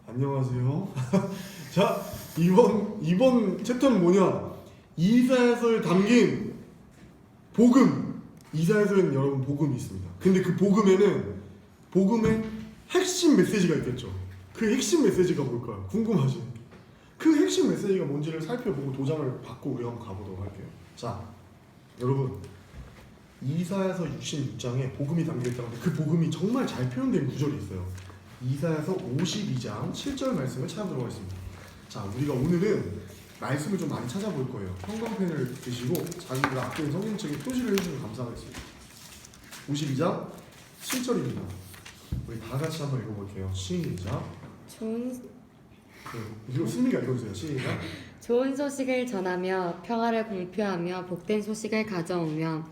안녕하세요. 자, 이번 챕터는 뭐냐? 이사야서에 담긴 복음. 이사야서에는 여러분 복음이 있습니다. 근데 그 복음의 핵심 메시지가 있겠죠. 그 핵심 메시지가 뭘까요? 궁금하지? 그 핵심 메시지가 뭔지를 살펴보고 도장을 받고 우리 한번 가보도록 할게요. 자, 여러분, 이사야서 66장에 복음이 담겨있다는데 그 복음이 정말 잘 표현된 구절이 있어요. 이사야서 52장 7절 말씀을 찾아보도록 하겠습니다. 자, 우리가 오늘은 말씀을 좀 많이 찾아볼 거예요. 형광펜을 드시고 자기가 아끼는 성경책에 표시를 해주시면 감사하겠습니다. 52장 7절입니다. 우리 다 같이 한번 읽어볼게요. 시작. 이거 승리가 읽어주세요. 시작. 좋은 소식을 전하며 평화를 공표하며 복된 소식을 가져오며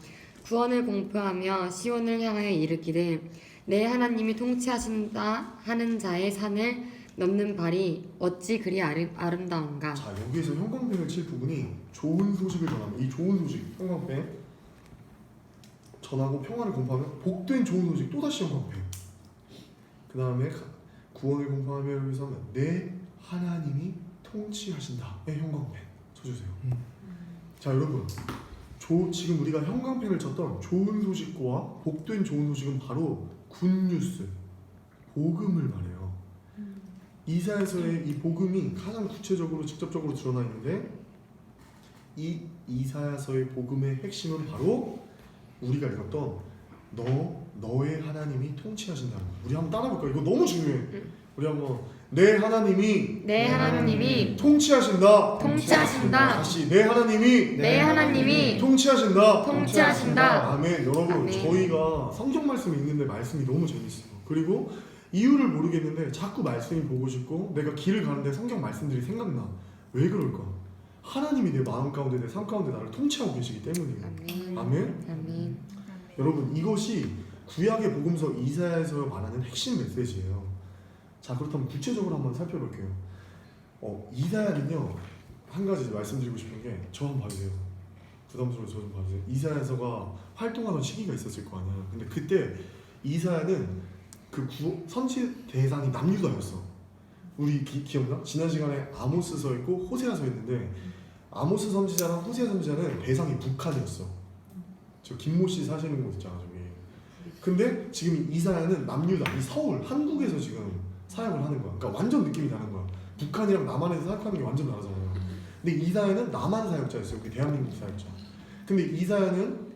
구원을 공표하며 시온을 향하여 이르기를 내 하나님이 통치하신다 하는 자의 산을 넘는 발이 어찌 그리 아름다운가. 자, 여기에서 형광펜을 칠 부분이 좋은 소식을 전하면, 이 좋은 소식 형광펜 전하고 평화를 공포하며 복된 좋은 소식 또다시 형광펜, 그 다음에 구원을 공포하며 여기서 내 하나님이 통치하신다 의 형광펜 쳐주세요. 자, 여러분, 지금 우리가 형광펜을 쳤던 좋은 소식과 복된 좋은 소식은 바로 굿뉴스, 복음을 말해요. 이사야서의 이 복음이 가장 구체적으로 직접적으로 드러나 있는데, 이 이사야서의 복음의 핵심은 바로 우리가 읽었던 너의 하나님이 통치하신다는 거예요. 우리 한번 따라볼까요? 이거 너무 중요해. 우리 한번 내 하나님이 통치하신다. 다시 내 하나님이 통치하신다. 아멘. 여러분, 아멘. 저희가 성경 말씀이 있는데 말씀이 너무 재밌어요. 그리고 이유를 모르겠는데 자꾸 말씀이 보고 싶고 내가 길을 가는데 성경 말씀들이 생각나. 왜 그럴까? 하나님이 내 마음 가운데 내 삶 가운데 나를 통치하고 계시기 때문이에요. 아멘. 여러분, 이것이 구약의 복음서 이사야에서 말하는 핵심 메시지예요. 자, 그렇다면 구체적으로 한번 살펴볼게요. 이사야는요, 한 가지 말씀드리고 싶은 게, 저 한번 봐주세요. 부담스러워, 저 좀 봐주세요. 이사야서가 활동하던 시기가 있었을 거 아니야. 근데 그때 이사야는 그 선지 대상이 남유다였어. 우리 기억나? 지난 시간에 아모스서 있고 호세아서 있는데, 아모스 선지자랑 호세아 선지자는 대상이 북한이었어. 저 김모씨 사시는 곳 있잖아, 저기. 근데 지금 이사야는 남유다, 이 서울, 한국에서 지금 사역을 하는 거야. 그러니까 완전 느낌이 다른 거야. 북한이랑 남한에서 사역하는 게 완전 다르잖아요. 근데 이사야는 남한 사역자였어요. 그 대한민국 사역자. 근데 이사야는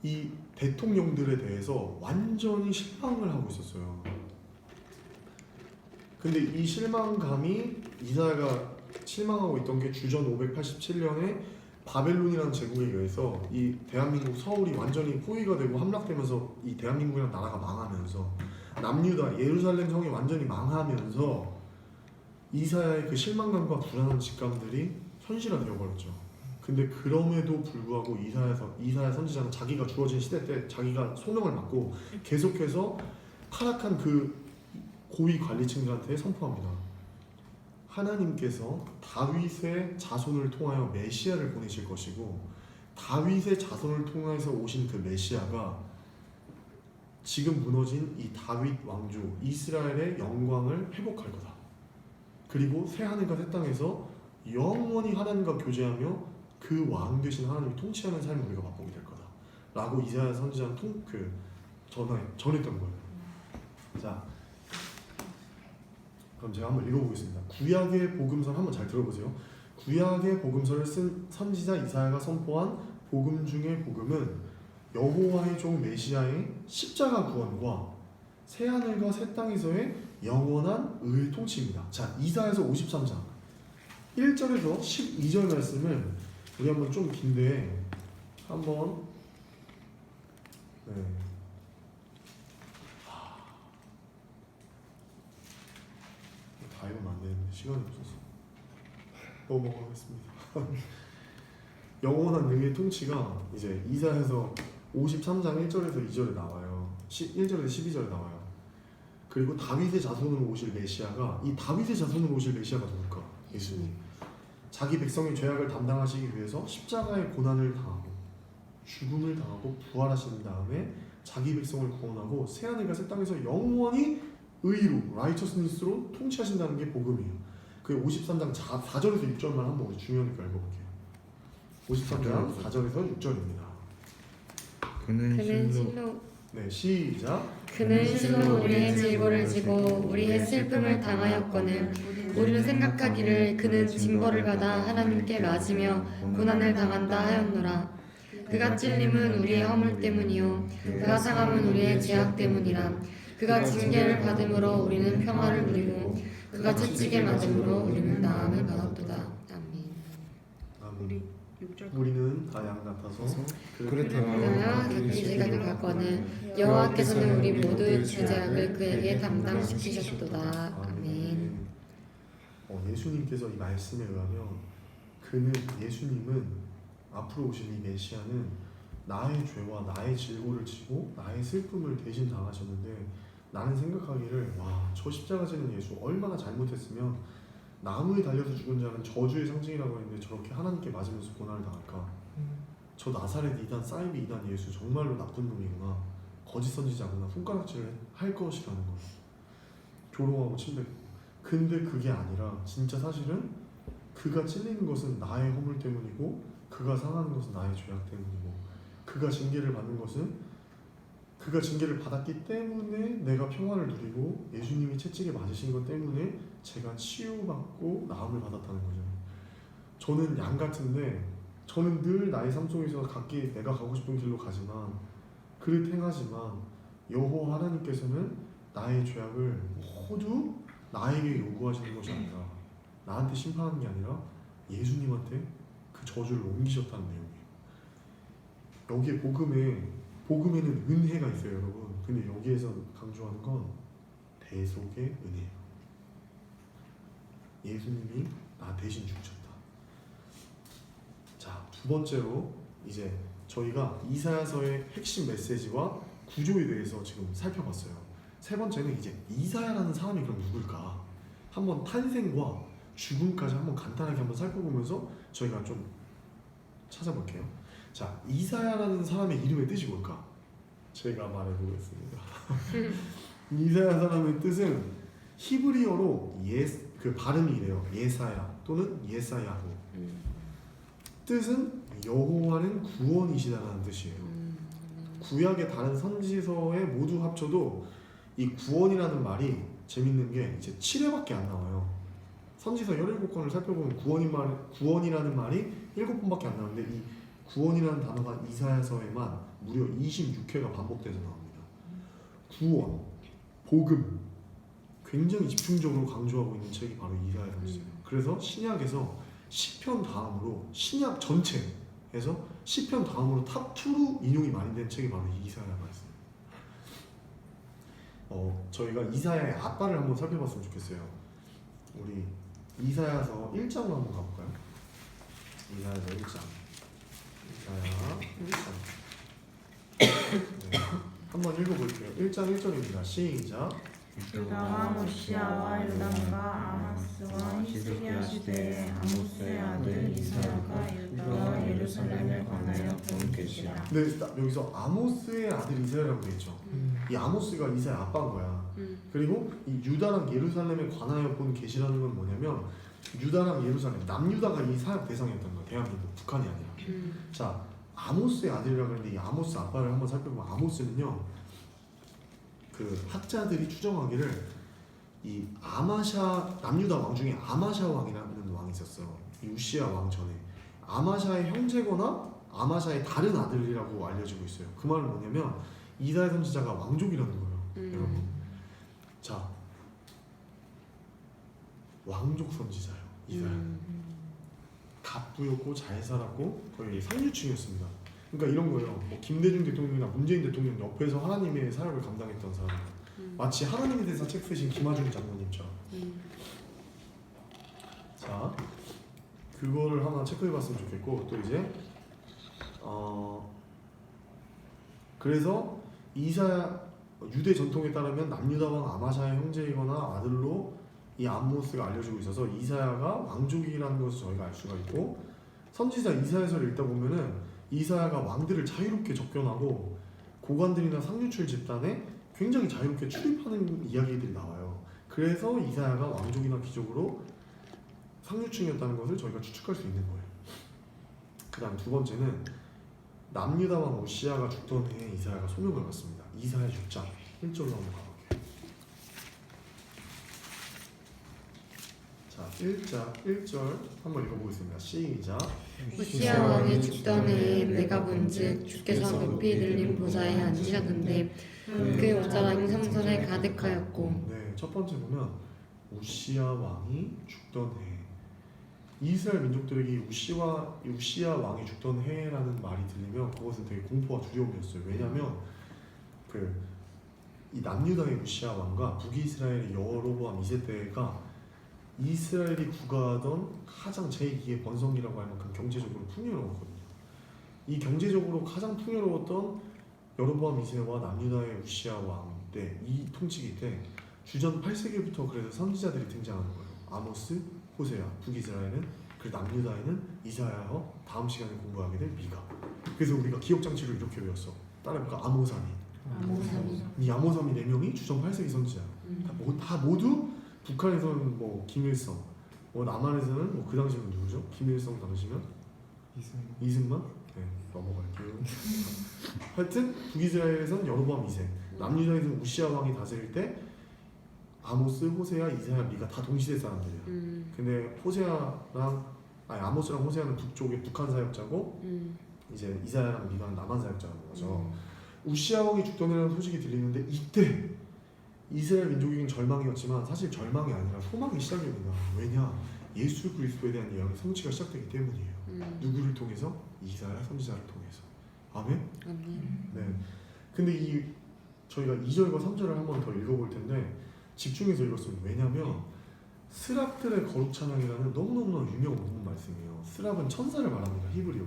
이 대통령들에 대해서 완전히 실망을 하고 있었어요. 근데 이 실망감이, 이사야가 실망하고 있던 게 주전 587년에 바벨론이라는 제국에 의해서 이 대한민국 서울이 완전히 포위가 되고 함락되면서 이 대한민국이라는 나라가 망하면서 남유다 예루살렘 성이 완전히 망하면서 이사야의 그 실망감과 불안한 직감들이 현실화되어 버렸죠. 근데 그럼에도 불구하고 이사야 선지자는 자기가 주어진 시대 때 자기가 소명을 맡고 계속해서 타락한 그 고위 관리층들한테 선포합니다. 하나님께서 다윗의 자손을 통하여 메시아를 보내실 것이고, 다윗의 자손을 통해서 오신 그 메시아가 지금 무너진 이 다윗 왕조 이스라엘의 영광을 회복할 거다. 그리고 새 하늘과 새 땅에서 영원히 하나님과 교제하며 그 왕 되신 하나님이 통치하는 삶을 우리가 맛보게 될 거다 라고 이사야 선지자는 전했던 거예요. 자, 그럼 제가 한번 읽어보겠습니다. 구약의 복음서를 한번 잘 들어보세요. 구약의 복음서를 쓴 선지자 이사야가 선포한 복음 중의 복음은 여호와의 종 메시아의 십자가 구원과 새하늘과 새 땅에서의 영원한 의의 통치입니다. 자, 이사야서 53장 1절에서 12절 말씀을 우리 한번 좀 긴데 한번 다 읽으면 안 되는데 시간이 없어서 넘어가겠습니다. 영원한 의의 통치가 이제 이사야서 53장 1절에서 2절에 나와요. 1절에서 12절에 나와요. 그리고 다윗의 자손으로 오실 메시아가, 이 다윗의 자손으로 오실 메시아가 누굴까? 예수님. 자기 백성의 죄악을 담당하시기 위해서 십자가의 고난을 당하고 죽음을 당하고 부활하신 다음에 자기 백성을 구원하고 새하늘과 새 땅에서 영원히 의로 righteousness로 통치하신다는 게 복음이에요. 그 53장 4절에서 6절만 한번 우리 중요하니까 읽어볼게요. 53장 4절에서 6절입니다. 그는 그는 실로 실로 네, 시작. 그는 실로 우리의 질고를 지고 우리의 슬픔을 당하였거늘 우리는 생각하기를 그는 징벌을 받아 하나님께 맞으며 고난을 당한다 하였노라. 그가 찔림은 우리의 허물 때문이요 그가 상함은 우리의 죄악 때문이라. 그가 징계를 받음으로 우리는 평화를 누리고 그가 채찍에 맞음으로 우리는 나음을 받았도다. 아멘. 아멘. 6절 우리는 다 양 같아서 그릇 그러나 각기 지각을 받거늘 여호와께서는 우리 모두 그 죄악을 그에게 담당시키셨도다. 아멘. 예수님께서 이 말씀에 의하면 예수님은 앞으로 오신 이 메시아는 나의 죄와 나의 질고를 지고 나의 슬픔을 대신 당하셨는데 나는 생각하기를 와, 저 십자가 지는 예수 얼마나 잘못했으면 나무에 달려서 죽은 자는 저주의 상징이라고 했는데 저렇게 하나님께 맞으면서 고난을 당할까? 저 나사렛 이단 사이비 이단 예수 정말로 나쁜 놈이구나, 거짓 선지자구나, 손가락질을 할 것이라는 거예요. 조롱하고 침뱉고. 근데 그게 아니라 진짜 사실은 그가 찔리는 것은 나의 허물 때문이고 그가 상하는 것은 나의 죄악 때문이고 그가 징계를 받는 것은 그가 징계를 받았기 때문에 내가 평화를 누리고 예수님이 채찍에 맞으신 것 때문에 제가 치유받고 나음을 받았다는 거죠. 저는 양 같은데 저는 늘 나의 삶 속에서 각기 내가 가고 싶은 길로 가지만 그릇 행하지만 여호와 하나님께서는 나의 죄악을 모두 나에게 요구하시는 것이 아니라 나한테 심판하는 게 아니라 예수님한테 그 저주를 옮기셨다는 내용이에요. 여기에 복음에는 은혜가 있어요, 여러분. 근데 여기에서 강조하는 건 대속의 은혜예요. 예수님이 나 대신 죽으셨다. 자, 두 번째로 이제 저희가 이사야서의 핵심 메시지와 구조에 대해서 지금 살펴봤어요. 세 번째는 이제 이사야라는 사람이 그럼 누굴까? 한번 탄생과 죽음까지 한번 간단하게 한번 살펴보면서 저희가 좀 찾아볼게요. 자, 이사야라는 사람의 이름의 뜻이 뭘까? 제가 말해보겠습니다. 이사야 사람의 뜻은 히브리어로 그 발음이 이래요. 예사야 또는 예사야hu. 뜻은 여호와는 구원이시다라는 뜻이에요. 구약의 다른 선지서에 모두 합쳐도 이 구원이라는 말이 재밌는 게 이제 7회밖에 안 나와요. 선지서 17권을 살펴보면 구원이라는 말이 7번밖에 안 나오는데 이 구원이라는 단어가 이사야서에만 무려 26회가 반복돼서 나옵니다. 구원, 복음 굉장히 집중적으로 강조하고 있는 책이 바로 이사야 선지서예요. 그래서 신약에서 시편 다음으로 신약 전체에서 시편 다음으로 탑2로 인용이 많이 된 책이 바로 이사야 말씀. 저희가 이사야의 아빠를 한번 살펴봤으면 좋겠어요. 우리 이사야서 1장으로 한번 가볼까요? 이사야서 1장. 이사야 1장. 네. 한번 읽어볼게요. 1장 1절입니다. 시작. 유다와 모시아와 요담과 아하스와 히스기야 시대에 아모스의 아들 이사야가 유다와 예루살렘에 관하여 본 계시라. 네, 여기서 아모스의 아들 이사야라고 되어 있죠. 이 아모스가 이사야 아빠인 거야. 그리고 이 유다랑 예루살렘에 관하여 본 계시라는 건 뭐냐면 유다랑 예루살렘, 남유다가 이 사역 대상이었던 거야. 대한민국, 북한이 아니라. 자, 아모스의 아들이라고 하는데 이 아모스 아빠를 한번 살펴보면 아모스는요, 그 학자들이 추정하기를 이 아마샤, 남유다 왕 중에 아마샤 왕이라는 왕이 있었어. 이 우시야 왕 전에 아마샤의 형제거나 아마샤의 다른 아들이라고 알려지고 있어요. 그 말은 뭐냐면 이사야 선지자가 왕족이라는 거예요. 여러분, 자, 왕족 선지자예요. 이사야. 갑부였고 잘 살았고 거의 상류층이었습니다. 그러니까 이런 거예요. 뭐 김대중 대통령이나 문재인 대통령 옆에서 하나님의 사역을 감당했던 사람. 마치 하나님에 대해서 책 쓰신 김하중 장모님처럼. 자, 그거를 하나 체크해봤으면 좋겠고 또 이제 그래서 이사야 유대 전통에 따르면 남유다 왕 아마샤의 형제이거나 아들로 이 아모스가 알려지고 있어서 이사야가 왕족이라는 것을 저희가 알 수가 있고, 선지자 이사야서를 읽다 보면은 이사야가 왕들을 자유롭게 접견하고 고관들이나 상류출 집단에 굉장히 자유롭게 출입하는 이야기들이 나와요. 그래서 이사야가 왕족이나 귀족으로 상류층이었다는 것을 저희가 추측할 수 있는 거예요. 그 다음 두 번째는 남유다 왕 우시야가 죽던 해에 이사야가 소명을 받습니다. 이사야 6장 1절로 한번 가볼게요. 자, 1절 한번 읽어보겠습니다. 시작. 우시야 왕이 죽던 해에 내가 본즉 주께서 높이 들린 보좌에 앉으셨는데 그 오자랑이 성전에 가득하였고. 네, 첫 번째 보면 우시야 왕이 죽던 해. 이스라엘 민족들에게 우시야 왕이 죽던 해라는 말이 들리면 그것은 되게 공포와 두려움이었어요. 왜냐하면 이 남유다의 우시야 왕과 북이스라엘의 여로보암 2세 때가 이스라엘이 구가하던 가장 제2의 번성기라고 할 만큼 경제적으로 풍요로웠거든요. 이 경제적으로 가장 풍요로웠던 여로보암 2세와 남유다의 우시야 왕 때 이 통치기 때 주전 8세기부터 그래서 선지자들이 등장하는 거예요. 아모스, 호세아, 북이스라엘은 그리고 남유다에는 이사야와 다음 시간에 공부하게 될 미가. 그래서 우리가 기억 장치를 이렇게 외웠어. 따라해볼까? 아모사미. 이 아모사미 4명이 주전 8세기 선지자. 다 모두 북한에서는 뭐 김일성, 뭐 남한에서는 뭐 그 당시면 누구죠? 김일성 당시면 이승만? 네, 넘어갈게요. 하여튼 북이스라엘에서는 여로보암 2세, 남유다에서는 우시야 왕이 다스릴 때 아모스, 호세아, 이사야, 미가 다 동시대 사람들이에요. 근데 아모스랑 호세아는 북쪽의 북한 사역자고 이제 이사야랑 미가는 남한 사역자라는 거죠. 우시야 왕이 죽던 해라는 소식이 들리는데 이때 이스라엘 민족에겐 절망이었지만 사실 절망이 아니라 소망의 시작입니다. 왜냐? 예수 그리스도에 대한 예언의 성취가 시작되기 때문이에요. 누구를 통해서? 이사야 선지자를 통해서. 아멘? 네. 근데 저희가 2절과 3절을 한번 더 읽어볼 텐데 집중해서 읽었습니다. 왜냐면 스랍들의 거룩 찬양이라는 너무너무 유명한 본문 말씀이에요. 스랍은 천사를 말합니다. 히브리어.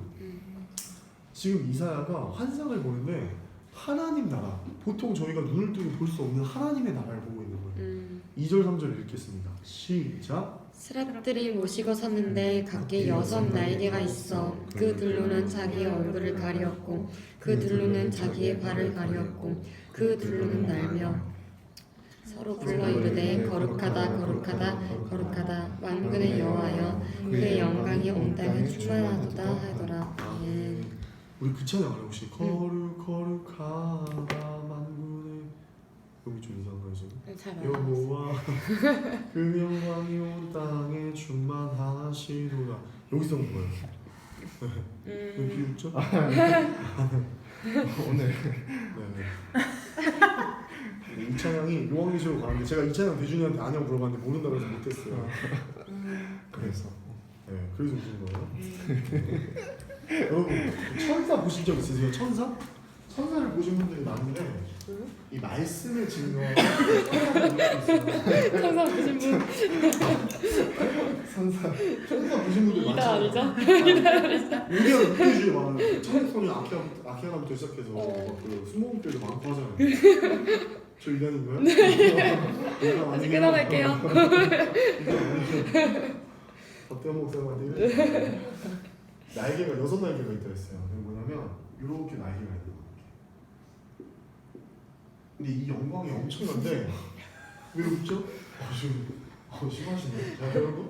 지금 이사야가 환상을 보는데 하나님 나라, 보통 저희가 눈을 뜨고 볼 수 없는 하나님의 나라를 보고 있는 거예요. 2절 3절 읽겠습니다. 시작. 스랍들이 모시고 섰는데 각기 6 날개가 있어 그 둘로는 자기의 얼굴을 가리었고 그 둘로는 자기의 발을 가리었고 그 둘로는 날며 서로 불러 이르되 거룩하다 거룩하다 거룩하다 만군의 여호와여 그의 영광이 온 땅에 충만하도다 하더라. 아멘. 우리 그 찬양 알아요 혹시? 거룩하다 만군의 여기 좀 이상한 거예요 지금. 잘 여호와 그 영광이 온 땅에 충만하시도다. 여기서 온 거예요. 왜 비웃죠? 오늘 네. 이 찬양이 요한계시록 가는데 제가 이 찬양 대준이한테 아냐고 물어봤는데 모른다고 해서 못했어요. 그래서 네, 그래서 무슨 거예요? 여러분 천사 보신 적 있으세요? 천사? 천사를 보신 분들이 많은데 이 말씀의 증거 천사 보신 분 천사 보신 분들 이다 많죠? 아니죠? 우리가 육대주에 많아요. 천사성이 아키아나부터 시작해서 그 수모국들도 많고 하잖아요. 저 이단인가요? 아직 끊어낼게요. 박대원 목사님한테 날개가 6날개가 있다 했어요. 그게 뭐냐면 이렇게 날개가 있는 거예요. 근데 이 영광이 엄청난데 왜 웃죠? 심하시네. 자 여러분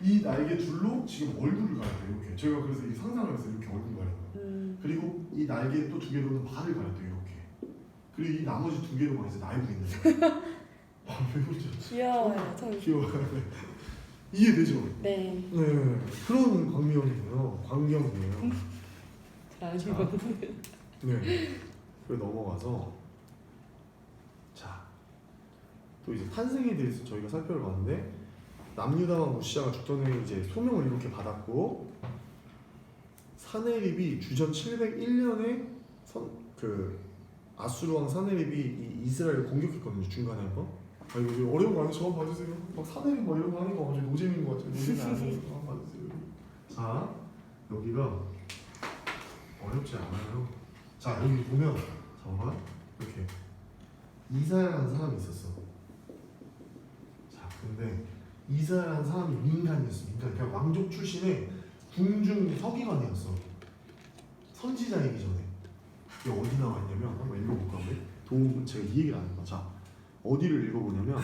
이 날개 줄로 지금 얼굴을 가렸대요. 이렇게 제가 그래서 이 상상을 해서 이렇게 얼굴 가린 거예요. 그리고 이 날개 또 2개로는 발을 가렸대요. 이렇게. 그리고 이 나머지 2개로만 이제 날고 있는 거예요. 왜 웃죠? 귀여워요. 참 귀여워요. 이해되죠? 네. 네, 그런 광명이에요. 광경이에요. 잘 아시고. 네. 그리고 넘어가서 자, 또 이제 탄생에 대해서 저희가 살펴봤는데 남유다와 우시야가 죽던 해에 이제 소명을 이렇게 받았고 사네립이 주전 701년에 그 아수르 왕 사네립이 이 이스라엘을 공격했거든요. 중간에 한번. 아 이거 어려운 거 아니에요? 저만 봐주세요. 막 사내리 뭐 이런 거 하는 거 아주 노잼인 것 같아요. 노잼이 아니에요. 한번 봐주세요. 자 여기가 어렵지 않아요. 자 여기 보면 잠깐만 이렇게 이사야라는 사람이 있었어. 자 근데 이사야라는 사람이 민간이었어. 민간. 그러니까 왕족 출신의 궁중 서기관이었어. 선지자이기 전에. 이게 어디 나와 있냐면 한번 읽어볼까 우리? 제가 이 얘기를 안 해봐. 자 어디를 읽어보냐면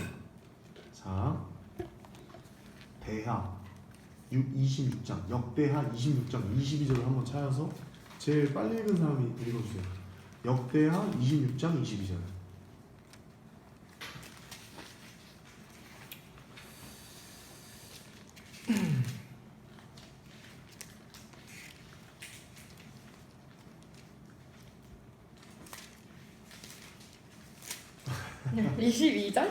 역대하 26장 역대하 26장 22절을 한번 찾아서 제일 빨리 읽은 사람이 읽어주세요. 역대하 26장 22절. 네. 22절?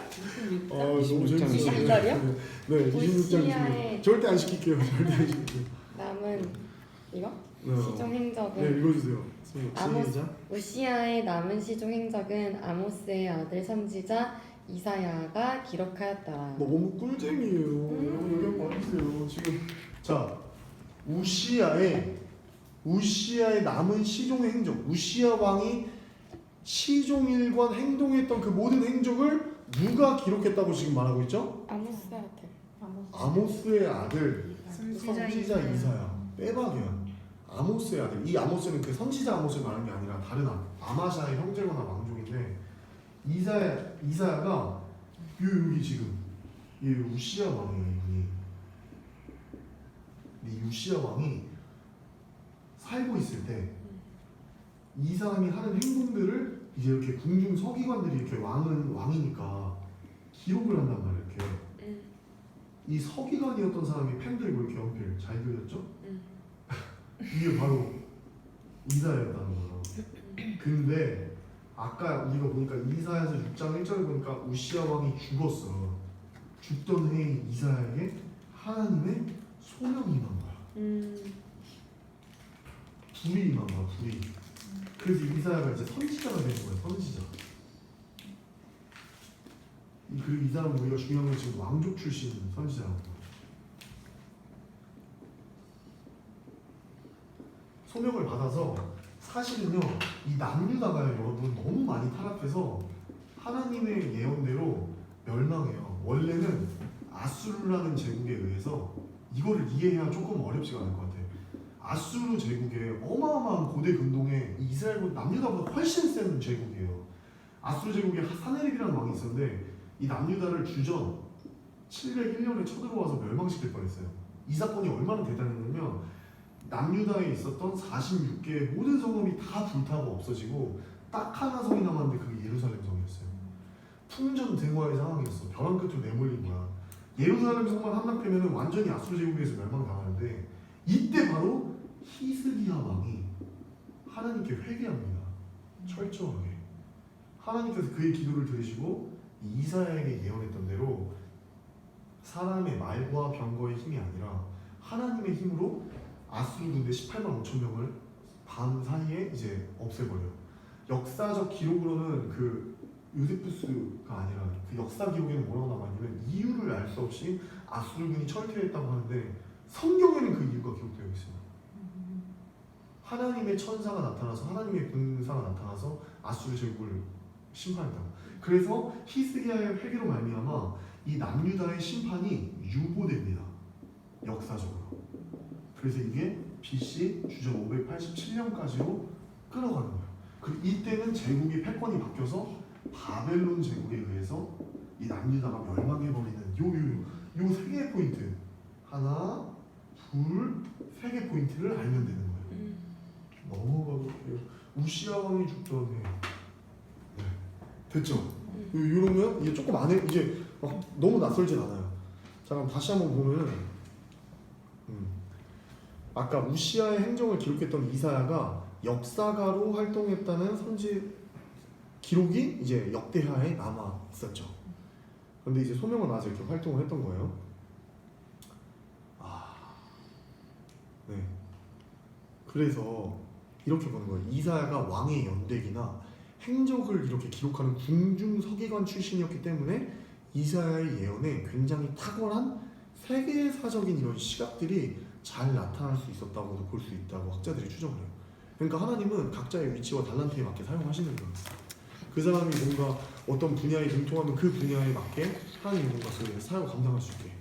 너무 26장 재밌어요. 22절이요? 네, 26장 오시아의- 절대 안 시킬게요. 절대 안 시킬게요. 남은 이거? 네. 시종 행적은 네, 읽어주세요. 아모스. 시작. 우시아의 남은 시종 행적은 아모스의 아들 선지자 이사야가 기록하였더라. 너무 꿀잼이에요. 여러분 여기 한번 봐주세요. 지금 자 우시아의 남은 시종의 행적. 우시아 왕이 시종일관 행동했던 그 모든 행적을 누가 기록했다고 지금 말하고 있죠? 아모스의 아들. 아모스의 아들 선지자 선지자 이사야. 빼박이야. 아모스의 아들. 이 아모스는 그 선지자 아모스를 말하는 게 아니라 다른 아마샤의 형제거나 왕족인데 이사야가 여기 지금 이 우시아 왕이에요. 이분이. 이 우시아 왕이 살고 있을 때 이 사람이 하는 행동들을 이제 이렇게 궁중 서기관들이 이렇게 왕이니까 기록을 한단 말이에요. 이렇게. 이 서기관이었던 사람이 펜 들고 이렇게 연필 잘 그렸죠? 이게 바로 이사야였다는 거예요. 근데 아까 우리가 보니까 이사야서 6장 1절을 보니까 우시아 왕이 죽었어. 죽던 해에 이사야에게 하나님의 소명이 임한 거야. 불이 임한 거야. 불이. 그래서 이사야가 이제 선지자가 되는 거야. 선지자. 그리고 이 사람은 우리가 중요한 건 지금 왕족 출신 선지자라고. 소명을 받아서 사실은요 이 남유다가 여러분 너무 많이 타락해서 하나님의 예언대로 멸망해요. 원래는 아수르라는 제국에 의해서 이거를 이해해야 조금 어렵지가 않을 것 같아요. 아수르 제국의 어마어마한 고대 근동에 이스라엘 남유다보다 훨씬 센 제국이에요. 아수르 제국에 사네립이라는 왕이 있었는데 이 남유다를 주전 701년에 쳐들어와서 멸망시킬 뻔했어요. 이 사건이 얼마나 대단했냐면 남유다에 있었던 46개의 모든 성읍이 다 불타고 없어지고 딱 하나 성이 남았는데 그게 예루살렘 성이었어요. 풍전등화의 상황이었어. 벼랑 끝으로 내몰린 거야. 예루살렘 성만 함락되면 완전히 아수르 제국에서 멸망당하는데 이때 바로 히스기야 왕이 하나님께 회개합니다. 철저하게. 하나님께서 그의 기도를 들으시고 이사야에게 예언했던 대로 사람의 말과 병거의 힘이 아니라 하나님의 힘으로 아수르 군대 18만 5천 명을 밤 사이에 이제 없애버려요. 역사적 기록으로는 그 요세푸스가 아니라 그 역사 기록에는 뭐라고 남아있냐면 이유를 알 수 없이 아수르군이 철퇴했다고 하는데 성경에는 그 이유가 기록되어 있어요. 하나님의 천사가 나타나서 하나님의 군사가 나타나서 아수르 제국을 심판했다고. 그래서 히스기야의 회개로 말미암아 이 남유다의 심판이 유보됩니다. 역사적으로. 그래서 이게 BC 주전 587년까지로 끌어가는 거예요. 그리고 이때는 제국의 패권이 바뀌어서 바벨론 제국에 의해서 이 남유다가 멸망해버리는 요 세 개의 포인트 하나, 둘, 세 개 포인트를 알면 되는 거예요. 넘어가 볼게요. 우시아 왕이 죽던 해. 네. 됐죠? 이러면 이게 조금 안에 이제 막 너무 낯설진 않아요. 자 그럼 다시 한번 보면 아까 우시아의 행정을 기록했던 이사야가 역사가로 활동했다는 선지 기록이 이제 역대하에 남아 있었죠. 그런데 이제 소명을 맞아 이렇게 활동을 했던 거예요. 네. 그래서 이렇게 보는 거예요. 이사야가 왕의 연대기나 행적을 이렇게 기록하는 궁중 서기관 출신이었기 때문에 이사야의 예언에 굉장히 탁월한 세계사적인 이런 시각들이 잘 나타날 수 있었다고도 볼 수 있다고 학자들이 추정을 해요. 그러니까 하나님은 각자의 위치와 달란트에 맞게 사용하시는 거예요. 그 사람이 뭔가 어떤 분야에 능통하면 그 분야에 맞게 하나님이 뭔가 그 사역을 감당할 수 있게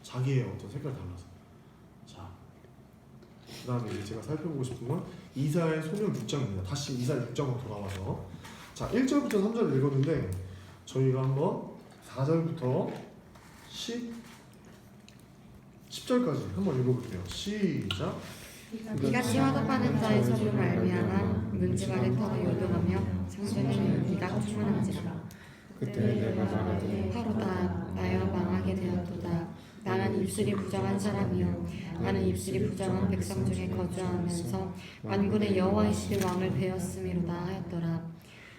자기의 어떤 색깔을 달라서. 자, 그 다음에 이제 제가 살펴보고 싶은 건 이사야의 소명 6장입니다. 다시 이사야 6장으로 돌아와서 자 1절부터 3절을 읽었는데 저희가 한번 4절부터 10절까지 한번 읽어볼게요. 시작. 네가 씨와도 빠는 자의 소리로 말미암아 문지발에 터져 요동하며 성전에는 네가 충만한지라. 그때 내가 말하되 하루다 나여 망하게 되었도다. 나는 입술이 부정한 사람이요 나는 입술이 부정한 백성 중에 거주하면서 만군의 여호와이시를 왕을 베었음이로다 하였더라.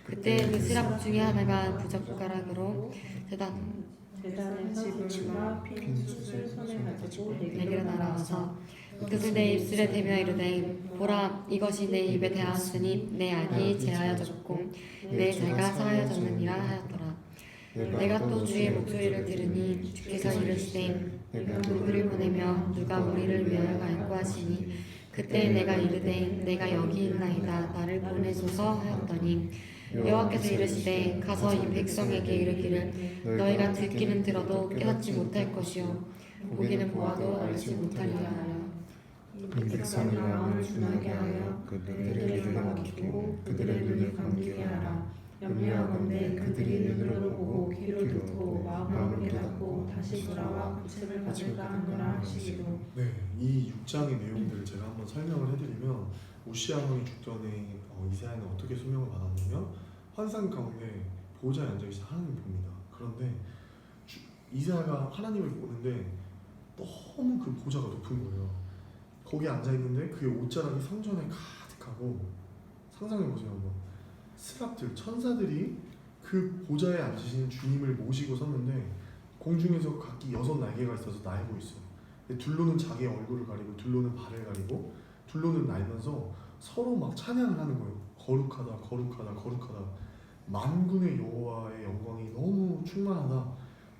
그때 그 스랍 중에 하나가 부젓가락으로 대단의 지불과 핀 숯을 손에 가지고 내게로 날아와서 그것을 내 입술에 대며 이르되 보라 이것이 내 입에 닿았으니 내 악이 제하여졌고 내 죄가 사하여졌느니라 하였더라. 내가 또 주의 목소리를 들으니 주께서 이르시되 누구를 보내며 누가 우리를 위하여 갈고 하시니 그때 내가 이르되 내가 여기 있나이다 나를 보내소서 하였더니 여호와께서 이르시되 가서 이 백성에게 이르기를 너희가 듣기는 들어도 깨닫지 못할 것이요 보기는 보아도 알지 못하리라 하여 이 백성의 마음을 둔하게 하여 그들의 귀를 막히고 그들의 눈을 감기게 하라. 염려하건대 그들이 눈으로 보고 귀로 듣고 마음으로 깨닫고 다시 돌아와 구책을 받을까 하노라 하시기로. 네, 이 6장의 내용들을 제가 한번 설명을 해드리면 우시아 왕이 죽전에 이사야는 어떻게 소명을 받았냐면 환상 가운데 보호자에 앉아계신 하나님을 봅니다. 그런데 이사야가 하나님을 보는데 너무 그 보좌가 높은 거예요. 거기에 앉아있는데 그의 옷자락이 성전에 가득하고 상상해보세요 한번. 스랍들, 천사들이 그 보좌에 앉으시는 주님을 모시고 섰는데 공중에서 각기 6날개가 있어서 날고 있어요. 둘로는 자기의 얼굴을 가리고 둘로는 발을 가리고 둘로는 날면서 서로 막 찬양을 하는 거예요. 거룩하다 거룩하다 거룩하다. 만군의 여호와의 영광이 너무 충만하다.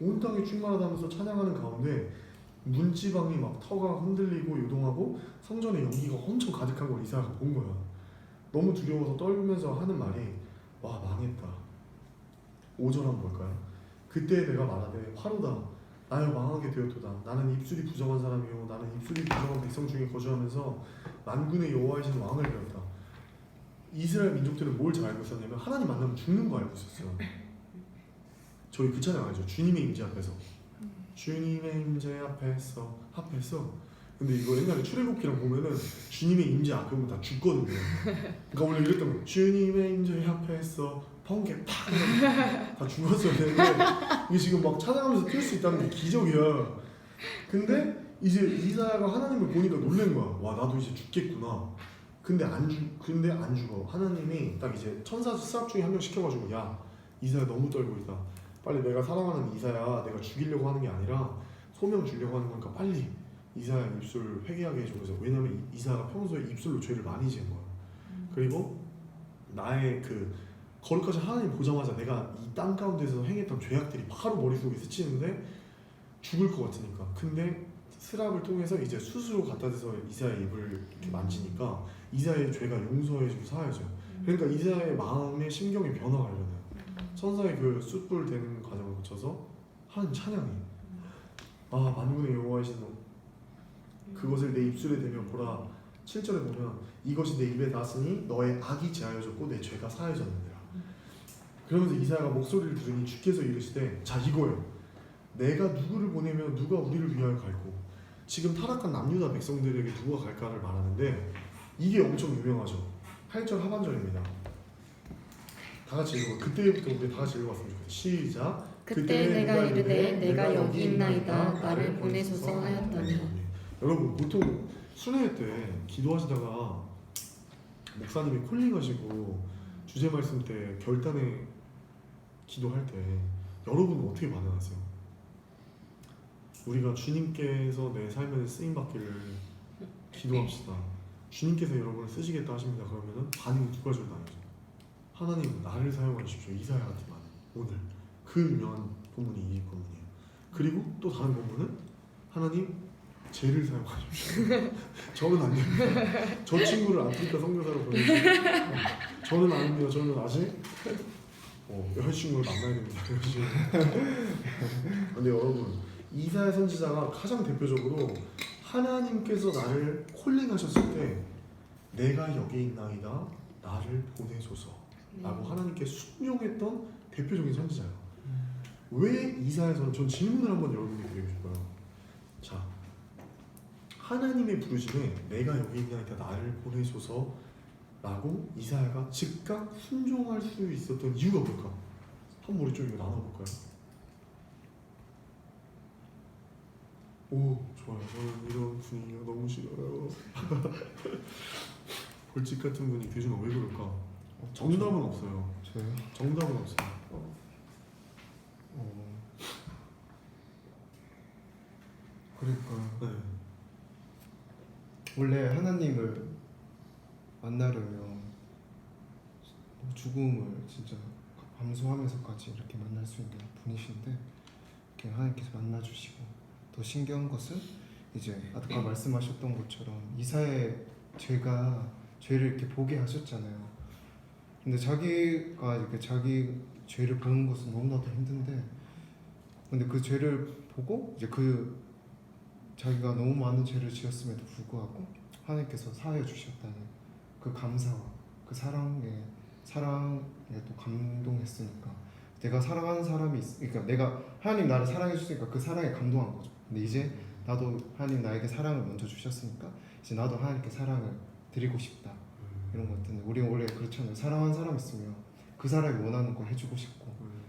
온 땅에 충만하다면서 찬양하는 가운데 문지방이 막 터가 흔들리고 요동하고 성전에 연기가 엄청 가득한 걸 이사야가 본 거야. 너무 두려워서 떨면서 하는 말이 와 망했다. 5절 한번 볼까요? 그때 내가 말하되 화로다 나여 망하게 되었도다. 나는 입술이 부정한 사람이요 나는 입술이 부정한 백성 중에 거주하면서 만군의 여호와이신 왕을 배웠다. 이스라엘 민족들은 뭘 잘 알고 있었냐면 하나님 만나면 죽는 거 알고 있었어요. 저희 그 찬양 알죠? 주님의 임재 앞에서 주님의 임재 앞에서 근데 이거 옛날에 출애굽기랑 보면은 주님의 임재 앞에 보면 다 죽거든요. 그러니까 원래 이랬던 거예요. 주님의 임재 앞에서 번개 팍다 죽었어야 되는데 이게 지금 막 찬양하면서 뛸 수 있다는 게 기적이야. 근데 이제 이사야가 하나님을 보니까 놀란 거야. 와 나도 이제 죽겠구나. 근데 안 죽어. 하나님이 딱 이제 천사 스랍 중에 한 명 시켜가지고 야 이사야 너무 떨고 있다. 빨리 내가 사랑하는 이사야 내가 죽이려고 하는 게 아니라 소명 주려고 하는 거니까 빨리 이사야 입술 회개하게 해줘. 그래서 왜냐면 이사야가 평소에 입술로 죄를 많이 지은 거야. 그리고 나의 그 거룩하신 하나님 보자마자 내가 이 땅 가운데서 행했던 죄악들이 바로 머릿속에 스치는데 죽을 것 같으니까. 근데 스랍을 통해서 이제 숯으로 갖다 대서 이사야의 입을 이렇게 만지니까 이사야의 죄가 용서해지고 사해져요. 그러니까 이사야의 마음의 심경의 변화가 일어나요. 천사의 그 숯불 되는 과정을 거쳐서 하나님 찬양이 아 만군의 여호와이신 그것을 내 입술에 대며 보라. 7절에 보면 이것이 내 입에 닿았으니 너의 악이 제하여졌고 내 죄가 사하여졌느니라. 그러면서 이사야가 목소리를 들으니 주께서 이르시되 자 이거예요. 내가 누구를 보내면 누가 우리를 위하여 갈고 지금 타락한 남유다 백성들에게 누가 갈까를 말하는데 이게 엄청 유명하죠. 8절 하반절입니다. 다 같이 읽어. 그때부터 우리 다 같이 읽어봤으면 좋겠어요. 시작. 그때 내가 이르되 내가 여기 있나이다 나를 보내소서 하였더니. 여러분 보통 순회 때 기도하시다가 목사님이 콜링하시고 주제 말씀 때 결단에 기도할 때 여러분은 어떻게 반응하세요? 우리가 주님께서 내 삶에 쓰임 받기를 기도합시다. 주님께서 여러분을 쓰시겠다 하십니다. 그러면은 반응이 두 가지로 나뉘죠. 하나님 나를 사용하십시오. 이사야 같은 반응. 오늘 그 유명한 본문이 이 본문이에요. 그리고 또 다른 본문은 하나님 쟤를 사용하십시오. 저는 안 됩니다. 저 친구를 아프리카 선교사로 보내주세요. 저는 아닙니다. 저는 아직 여자친구를 만나야 됩니다. 근데 여러분 이사야 선지자가 가장 대표적으로 하나님께서 나를 콜링하셨을 때 내가 여기 있나이다 나를 보내소서 라고 하나님께 순종했던 대표적인 선지자예요. 왜 이사야서는 전 질문을 한번 여러분께 드리고 싶어요. 자 하나님의 부르심에 내가 여기 있나이다 나를 보내소서 라고 이사야가 즉각 순종할 수 있었던 이유가 뭘까? 한번 우리 좀 이거 나눠볼까요? 오 좋아요. 저는 이런 분위기가 너무 싫어요. 벌칙 같은 분이 대준아 왜 그럴까? 정답은 없어요. 저요? 정답은 없어요. 그러니까 네. 원래 하나님을 만나려면 죽음을 진짜 감수하면서까지 이렇게 만날 수 있는 분이신데 이렇게 하나님께서 만나주시고 더 신기한 것은 이제 아까 말씀하셨던 것처럼 이사의 죄를 이렇게 보게 하셨잖아요. 근데 자기가 이렇게 자기 죄를 보는 것은 너무나도 힘든데 근데 그 죄를 보고 이제 그 자기가 너무 많은 죄를 지었음에도 불구하고 하나님께서 사하여 주셨다는 그 감사와 그 사랑에 또 감동했으니까 내가 사랑하는 사람이 그러니까 내가 하나님 나를 사랑해 주시니까 그 사랑에 감동한 거죠. 근데 이제 나도 하나님 나에게 사랑을 먼저 주셨으니까 이제 나도 하나님께 사랑을 드리고 싶다 이런 것 같은데 우리 원래 그렇잖아요. 사랑하는 사람 있으면 그 사람이 원하는 거 해주고 싶고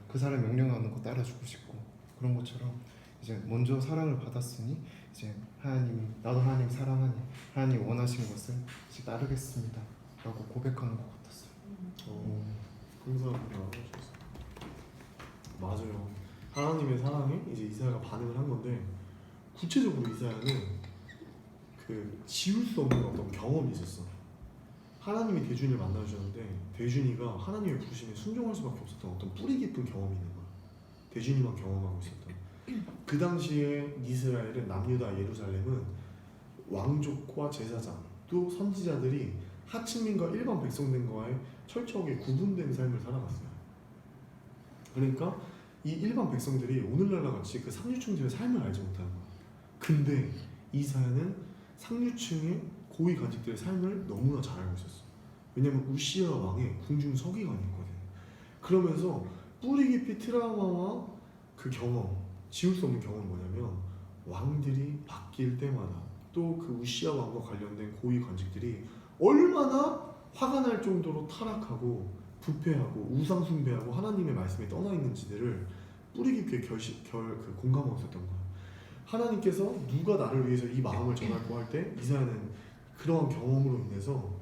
그 사람이 명령하는 거 따라주고 싶고 그런 것처럼 이제 먼저 사랑을 받았으니 이제 하나님이 나도 하나님 사랑하니 하나님 원하신 것을 이제 따르겠습니다 라고 고백하는 것 같았어요. 감사합니다. 맞아요. 하나님의 사랑에 이제 이사야가 반응을 한 건데 구체적으로 이사야는 그 지울 수 없는 어떤 경험이 있었어. 하나님이 대준이를 만나주셨는데 대준이가 하나님의 부르심에 순종할 수밖에 없었던 어떤 뿌리 깊은 경험이 있는 거야. 대준이만 경험하고 있었던. 그 당시에 이스라엘은 남유다 예루살렘은 왕족과 제사장 또 선지자들이 하층민과 일반 백성들과의 철저하게 구분된 삶을 살아갔어요. 그러니까 이 일반 백성들이 오늘날과 같이 그 상류층들의 삶을 알지 못하는 거야. 근데 이사야는 상류층의 고위 관직들의 삶을 너무나 잘 알고 있었어. 왜냐면 우시야 왕의 궁중 서기관이 있거든. 그러면서 뿌리 깊이 트라우마와 그 경험, 지울 수 없는 경험은 뭐냐면 왕들이 바뀔 때마다 또 그 우시야 왕과 관련된 고위 관직들이 얼마나 화가 날 정도로 타락하고 부패하고 우상 숭배하고 하나님의 말씀에 떠나 있는지들을 뿌리 깊게 공감하고 있었던 거야. 하나님께서 누가 나를 위해서 이 마음을 전하고 할 때 이사야는 그러한 경험으로 인해서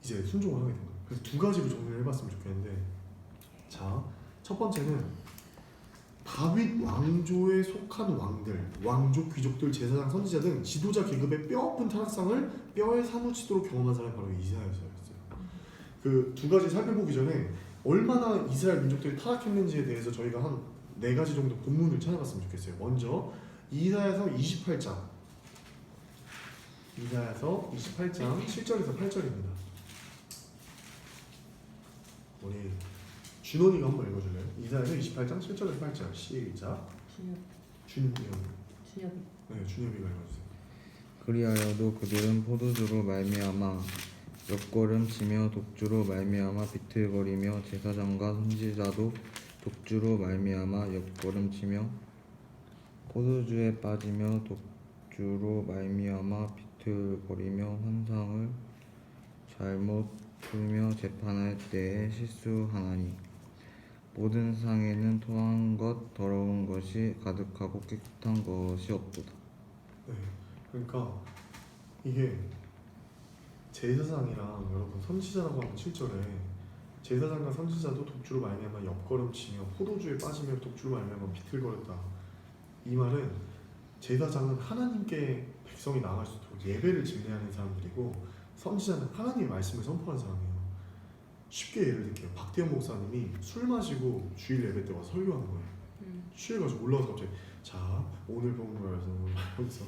이제 순종을 하게 된 거야. 그래서 두 가지로 정리를 해봤으면 좋겠는데, 자, 첫 번째는 다윗 왕조에 속한 왕들, 왕족, 귀족들, 제사장, 선지자 등 지도자 계급의 뼈아픈 타락상을 뼈에 사무치도록 경험한 사람이 바로 이사야였어요. 그 두 가지 살펴보기 전에 얼마나 이스라엘 민족들이 타락했는지에 대해서 저희가 한 4가지 정도 본문을 찾아봤으면 좋겠어요. 먼저 이사야서 28장, 이사야서 28장 7절에서 8절입니다. 우리 준원이가 한번 읽어줄래요? 이사야서 28장 7절에서 8절 시작. 준엽이가 읽어주세요. 그리하여도 그들은 포도주로 말미암아 옆걸음치며 독주로 말미암아 비틀거리며 제사장과 선지자도 독주로 말미암아 옆걸음치며 포도주에 빠지며 독주로 말미암아 비틀거리며 환상을 잘못 풀며 재판할 때에 실수하나니 모든 상에는 토한 것 더러운 것이 가득하고 깨끗한 것이 없도다. 네, 그러니까 이게 제사장이랑 여러분 선지자라고 하면 7절에 제사장과 선지자도 독주로 말미암아 옆걸음치며 포도주에 빠지며 독주로 말미암아 비틀거렸다. 이 말은 제사장은 하나님께 백성이 나아갈 수 있도록 예배를 집례하는 사람들이고 선지자는 하나님의 말씀을 선포하는 사람이에요. 쉽게 예를 들게요. 박대현 목사님이 술 마시고 주일 예배 때 와서 설교하는 거예요. 취해가지고 올라와서 갑자기 자 오늘 본 거여서 하면서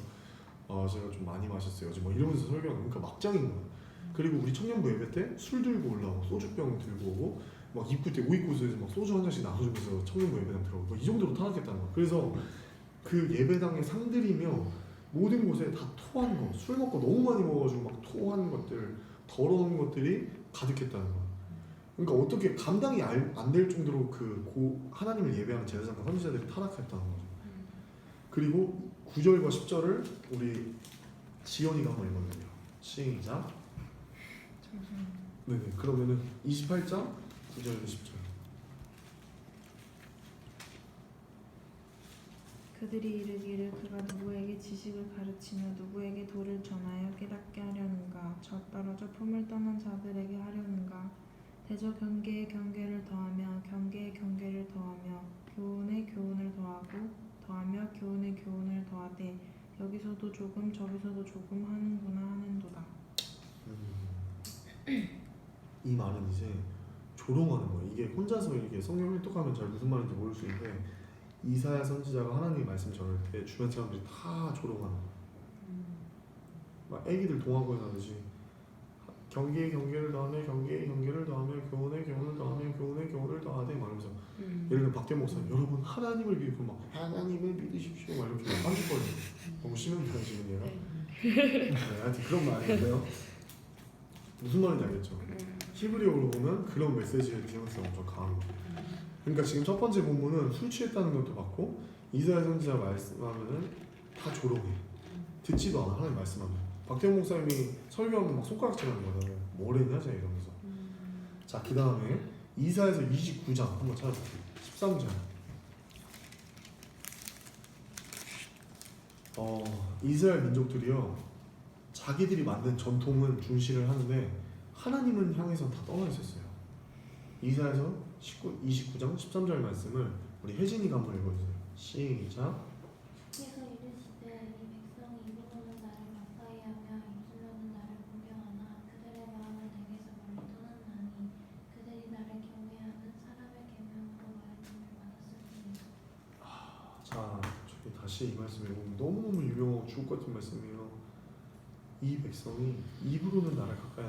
제가 좀 많이 마셨어요. 어제 뭐 이러면서 설교하는 그러니까 막장인 거예요. 그리고 우리 청년부 예배 때 술 들고 올라오고 소주병 들고 오고 막 입구 때 오이코스에서 막 소주 한 잔씩 나눠주면서 청년부 예배당 들어오고 이 정도로 타락했다는 거예요. 그래서 그 예배당의 상들이며 모든 곳에 다 토한 거, 술 먹고 너무 많이 먹어가지고 막 토한 것들, 더러운 것들이 가득했다는 거예요. 그러니까 어떻게 감당이 안 될 정도로 하나님을 예배하는 제사장과 선지자들이 타락했다는 거죠. 그리고 9절과 10절을 우리 지연이가 한번 읽어볼게요. 시작. 네네. 그러면은 28장 9절에서 10절. 그들이 이르기를 그가 누구에게 지식을 가르치며 누구에게 도를 전하여 깨닫게 하려는가 젖떨어져 품을 떠난 자들에게 하려는가 대저 경계에 경계를 더하며 경계에 경계를 더하며 교훈에 교훈을 더하며 교훈에 교훈을 더하되 여기서도 조금 저기서도 조금 하는구나 하는도다. 이 말은 이제 조롱하는 거예요. 이게 혼자서 이렇게 성경 일독하면 잘 무슨 말인지 모를 수 있는데 이사야 선지자가 하나님의 말씀 전할 때 주변 사람들이 다 조롱하는 거예요. 막 애기들 동화고에 나듯이 경계에 경계를 더하며 경계에 경계를 더하며 교훈에 교훈을 더하며 교훈에 교훈을 더하되 말하면서 예를 들어 박대 목사님 여러분 하나님을 믿고 막 하나님을 믿으십시오 막 이렇게 막 한죽거리고 너무 심한 지금이에요. 네, 하여튼 그런 말인데요. 무슨 말인지 알겠죠? 히브리어로 보면 그런 메시지의 뉘앙스가 엄청 강합니다. 그러니까 지금 첫 번째 본문은 술 취했다는 것도 맞고 이사야 선지자 말씀하면은 다 조롱해. 듣지도 않아 하나님 말씀하면. 박태웅 목사님이 설교하면 막 손가락질하는 거잖아요. 뭘 했냐 쟤 이러면서. 자, 그 다음에 이사야서 29장 한번 찾아볼게요. 13절. 이스라엘 민족들이요 자기들이 만든 전통은 중시를 하는데 하나님은 향해서 다 떠나 있었어요. 이사야서 29장 13절 말씀을 우리 혜진이가 한번 읽어주세요. 시작. 그래서 이르시되 이 백성이 입으로는 나를 가까이하며 입술로는 나를 공경하나 그들의 마음은 내게서 멀리 떠났나니 그들이 나를 경외하는 사람의 계명으로 말씀을 받았으니. 자, 저기 다시 이 말씀 읽으면 너무너무 유명하고 주옥 같은 말씀이에요. 이 백성이 입으로는 나를 가까이